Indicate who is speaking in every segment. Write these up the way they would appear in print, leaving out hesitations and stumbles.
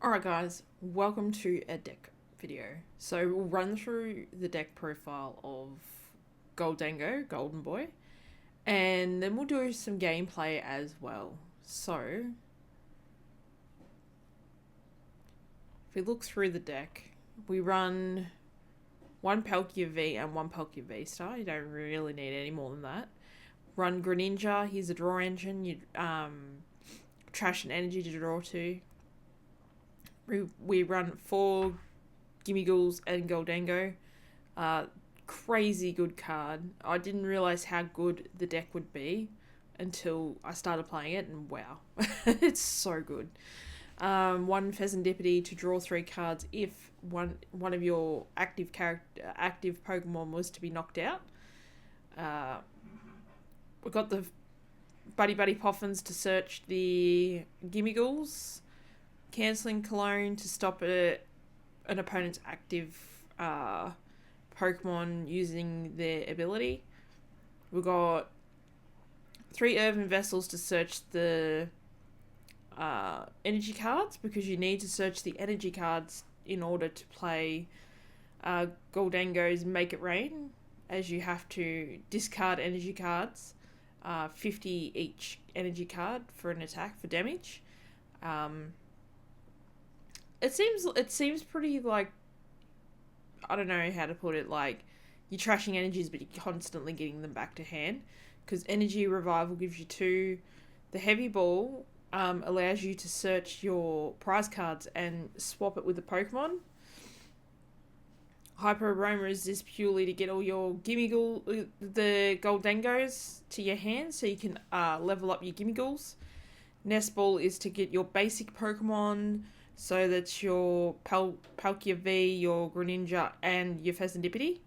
Speaker 1: Alright guys, welcome to a deck video. So we'll run through the deck profile of Gholdengo, Golden Boy, and then we'll do some gameplay as well. So, if we look through the deck, we run one Palkia V and one Palkia V star. You don't really need any more than that. Run Greninja, he's a draw engine. You trash and energy to draw to. We run 4 Gimmighoul and Gholdengo. Crazy good card. I didn't realise how good the deck would be until I started playing it, and wow, it's so good. 1 Pheasantipity to draw 3 cards if one of your active Pokemon was to be knocked out. We've got the Buddy Poffins to search the Gimmighouls. Cancelling Cologne to stop an opponent's active Pokemon using their ability. We've got 3 Earthen Vessels to search the energy cards, because you need to search the energy cards in order to play Gholdengo's Make It Rain, as you have to discard energy cards, 50 each energy card for an attack for damage. It seems pretty, like, I don't know how to put it, like, you're trashing energies but you're constantly getting them back to hand, because Energy Revival gives you 2. The Heavy Ball allows you to search your prize cards and swap it with a Pokemon. Hyper Aroma is just purely to get all your the Gholdengos to your hand so you can level up your Gimmighouls. Nest Ball is to get your basic Pokemon, so that's your Palkia V, your Greninja, and your Pheasantipity.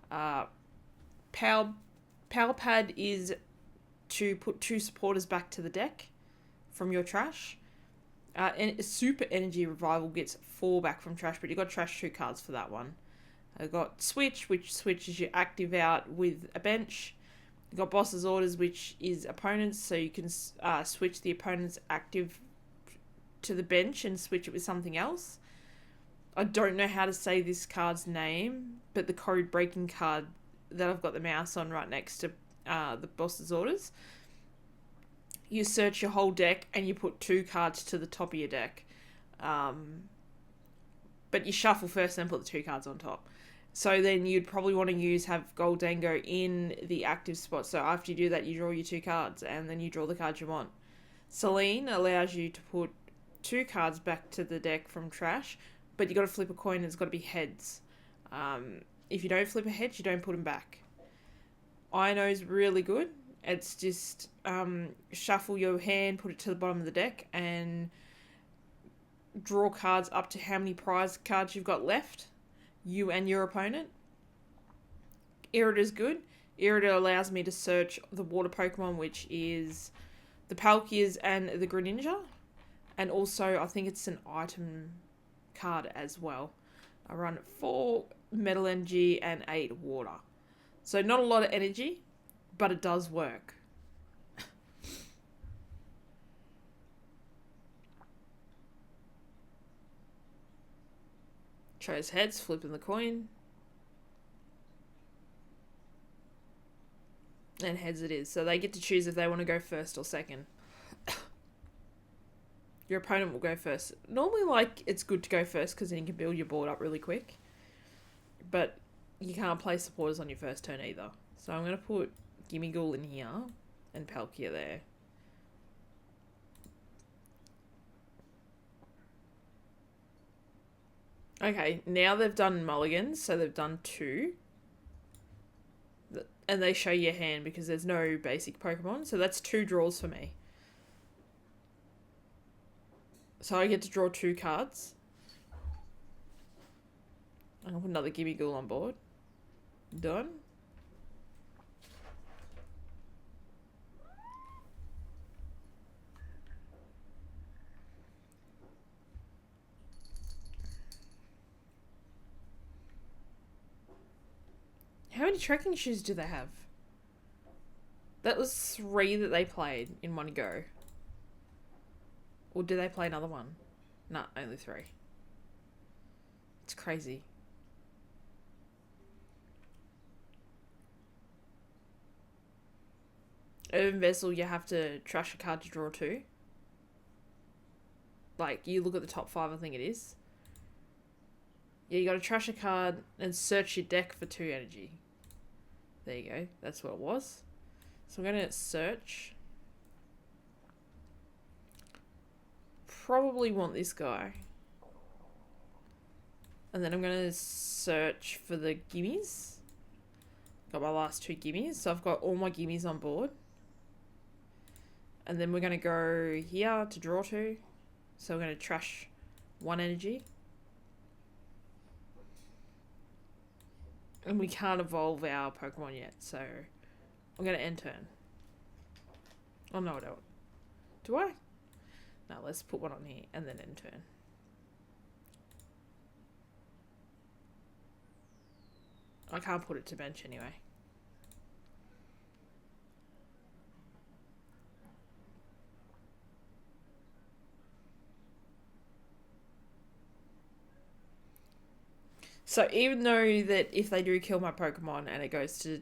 Speaker 1: Power Pad is to put 2 supporters back to the deck from your trash. And Super Energy Revival gets 4 back from trash, but you've got to trash 2 cards for that one. I've got Switch, which switches your active out with a bench. You've got Boss's Orders, which is opponents, so you can switch the opponent's active to the bench and switch it with something else. I don't know how to say this card's name, but the code breaking card that I've got the mouse on right next to the Boss's Orders. You search your whole deck and you put 2 cards to the top of your deck. But you shuffle first and put the 2 cards on top. So then you'd probably want to have Gholdengo in the active spot. So after you do that, you draw your 2 cards and then you draw the cards you want. Celine allows you to put 2 cards back to the deck from trash, but you got to flip a coin and it's got to be heads. If you don't flip a head, you don't put them back. Ino's really good. It's just shuffle your hand, put it to the bottom of the deck, and draw cards up to how many prize cards you've got left, you and your opponent. Irrida's good. Irrida allows me to search the water Pokemon, which is the Palkias and the Greninja. And also, I think it's an item card as well. I run 4 Metal Energy and 8 Water. So not a lot of energy, but it does work. Chose heads, flipping the coin. And heads it is. So they get to choose if they want to go first or second. Your opponent will go first. Normally, like, it's good to go first because then you can build your board up really quick. But you can't play supporters on your first turn either. So I'm going to put Gimmighoul in here and Palkia there. Okay, now they've done mulligans, so they've done 2. And they show your hand because there's no basic Pokemon. So that's 2 draws for me. So I get to draw 2 cards. I'm going to put another Gimmighoul on board. Done. How many trekking shoes do they have? That was 3 that they played in one go. Or did they play another one? Nah, only 3. It's crazy. Urban Vessel, you have to trash a card to draw 2. Like, you look at the top 5, I think it is. Yeah, you gotta trash a card and search your deck for 2 energy. There you go. That's what it was. So I'm gonna search. Probably want this guy. And then I'm gonna search for the gimmies. Got my last 2 gimmies. So I've got all my gimmies on board. And then we're gonna go here to draw 2. So we're gonna trash 1 energy. And we can't evolve our Pokemon yet, so I'm going to end turn. Oh, no, I don't. Do I? No, let's put one on here and then end turn. I can't put it to bench anyway. So even though that if they do kill my Pokemon and it goes to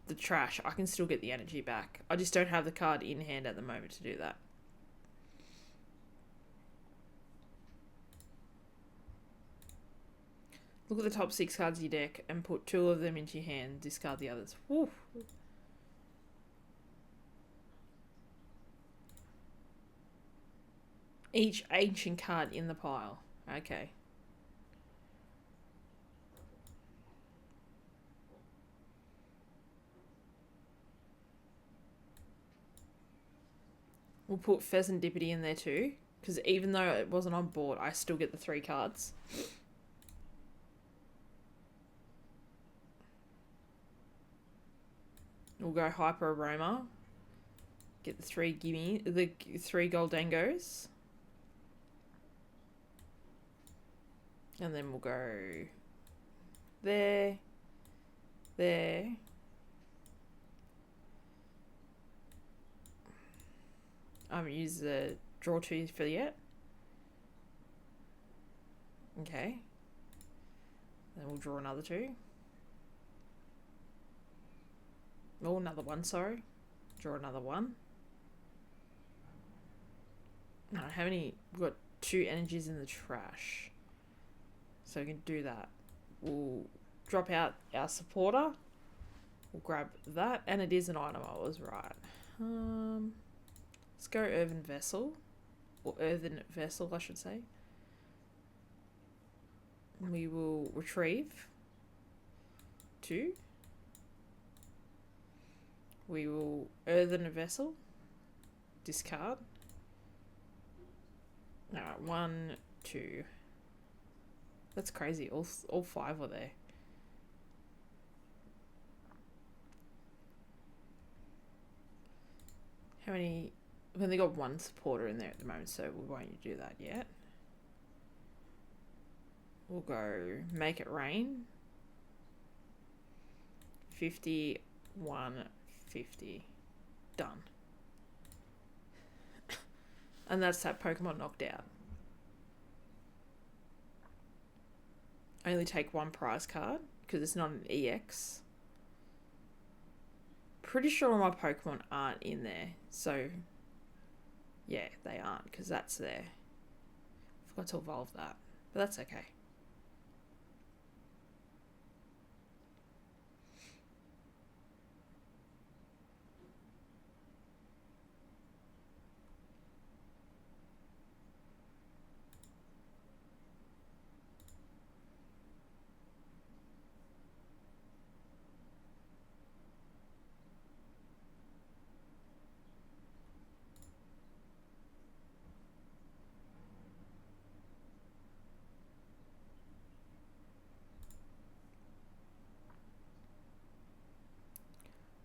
Speaker 1: the trash, I can still get the energy back. I just don't have the card in hand at the moment to do that. Look at the top 6 cards of your deck and put 2 of them into your hand. Discard the others. Woo. Each ancient card in the pile. Okay. We'll put Pheasantipity in there too, because even though it wasn't on board, I still get the 3 cards. We'll go Hyper Aroma. Get the 3 gimme, the 3 Gholdengos. And then we'll go there, there. I haven't used the draw 2 for yet. Okay. Then we'll draw another 2. Oh, another 1, sorry. Draw another 1. No, how many? We've got 2 energies in the trash. So we can do that. We'll drop out our supporter. We'll grab that. And it is an item, I was right. Let's go Earthen Vessel. Or Earthen Vessel, I should say. We will retrieve 2. We will Earthen Vessel. Discard. Alright, 1, 2. That's crazy. All 5 are there. How many? We've only got 1 supporter in there at the moment, so we won't do that yet. We'll go Make It Rain. 50, 1, 50. Done. And that's that Pokemon knocked out. Only take 1 prize card because it's not an EX. Pretty sure my Pokemon aren't in there. So, yeah, they aren't because that's there. Forgot to evolve that. But that's okay.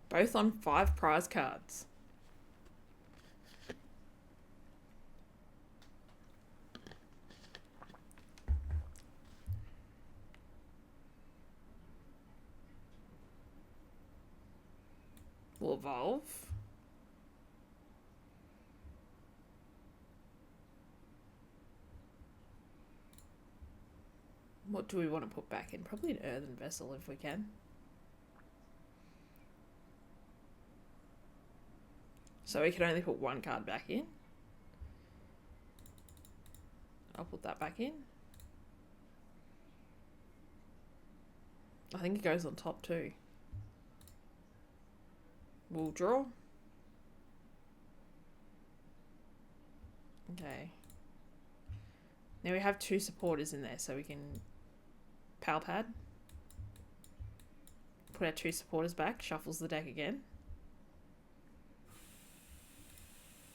Speaker 1: Both on 5 prize cards. Will evolve. What do we want to put back in? Probably an earthen vessel if we can. So we can only put one card back in. I'll put that back in. I think it goes on top too. We'll draw. Okay. Now we have 2 supporters in there, so we can pal pad. Put our 2 supporters back, shuffles the deck again.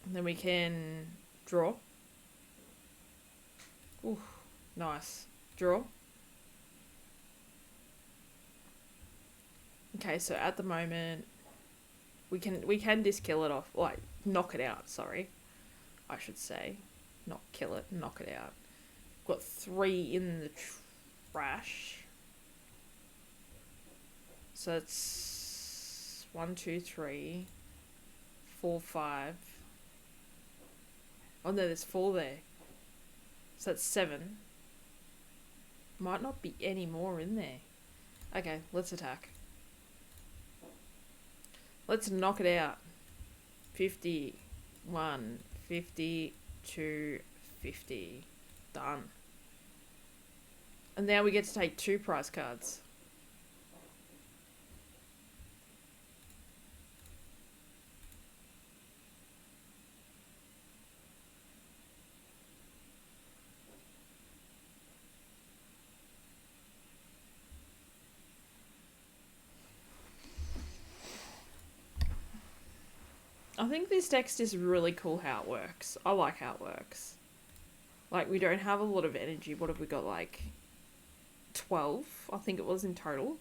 Speaker 1: And then we can draw. Ooh, nice. Draw. Okay, so at the moment we can just kill it off, like knock it out, sorry. I should say. Not kill it, knock it out. Got 3 in the trash. So it's 1, 2, 3, 4, 5. Oh no, there's 4 there. So that's 7. Might not be any more in there. Okay, let's attack. Let's knock it out. 51, 52, 50. Done. And now we get to take 2 prize cards. I think this deck's just really cool how it works. I like how it works. Like, we don't have a lot of energy. What have we got, like 12, I think it was in total.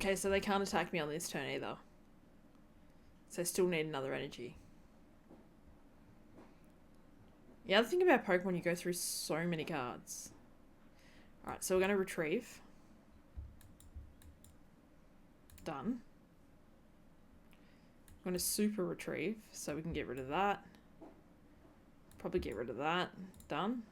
Speaker 1: Okay, so they can't attack me on this turn either. So I still need another energy. The other thing about Pokemon, you go through so many cards. Alright, so we're going to retrieve. Done. I'm going to super retrieve, so we can get rid of that. Probably get rid of that. Done.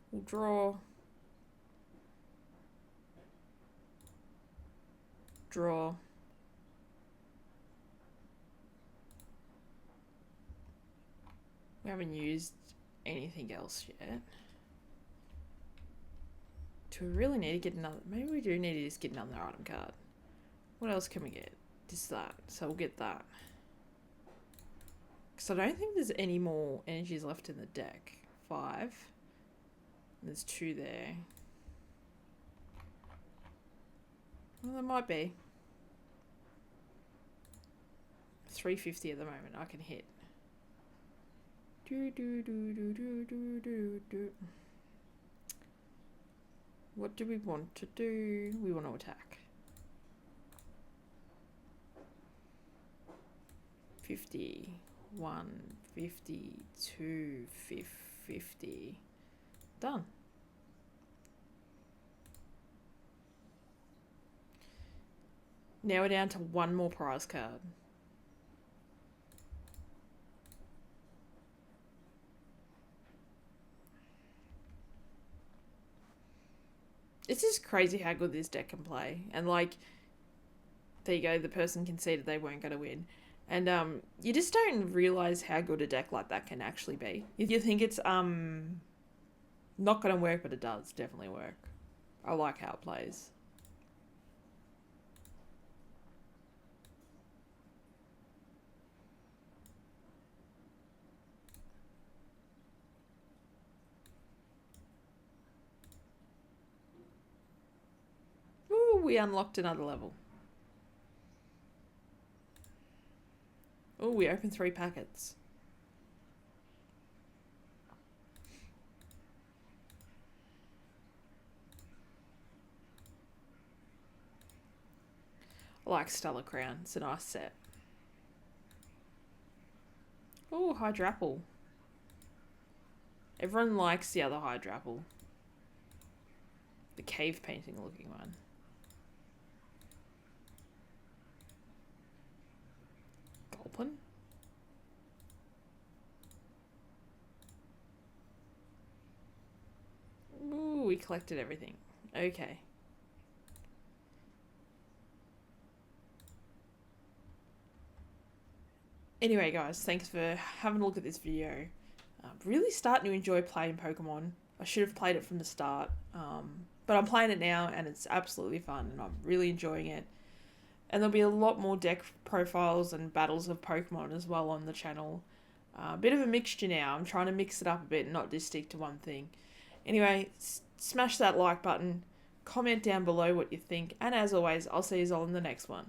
Speaker 1: We'll draw. Draw. We haven't used anything else yet. Do we really need to get another? Maybe we do need to just get another item card. What else can we get? Just that. So we'll get that. Because I don't think there's any more energies left in the deck. 5. There's 2 there. Well, there might be. 350 at the moment. I can hit. What do we want to do? We want to attack. 51, 52, 50. Done. Now we're down to 1 more prize card. It's just crazy how good this deck can play. And like, there you go, the person conceded they weren't going to win. And you just don't realise how good a deck like that can actually be. You think it's not going to work, but it does definitely work. I like how it plays. we unlocked another level. Oh, we opened 3 packets. I like Stellar Crown. It's a nice set. Oh, Hydrapple. Everyone likes the other Hydrapple. The cave painting looking one. Gulpin? Ooh, we collected everything. Okay. Anyway, guys, thanks for having a look at this video. Really starting to enjoy playing Pokemon. I should have played it from the start, but I'm playing it now and it's absolutely fun and I'm really enjoying it. And there'll be a lot more deck profiles and battles of Pokemon as well on the channel. A bit of a mixture now. I'm trying to mix it up a bit and not just stick to one thing. Anyway, smash that like button, comment down below what you think, and as always, I'll see you all in the next one.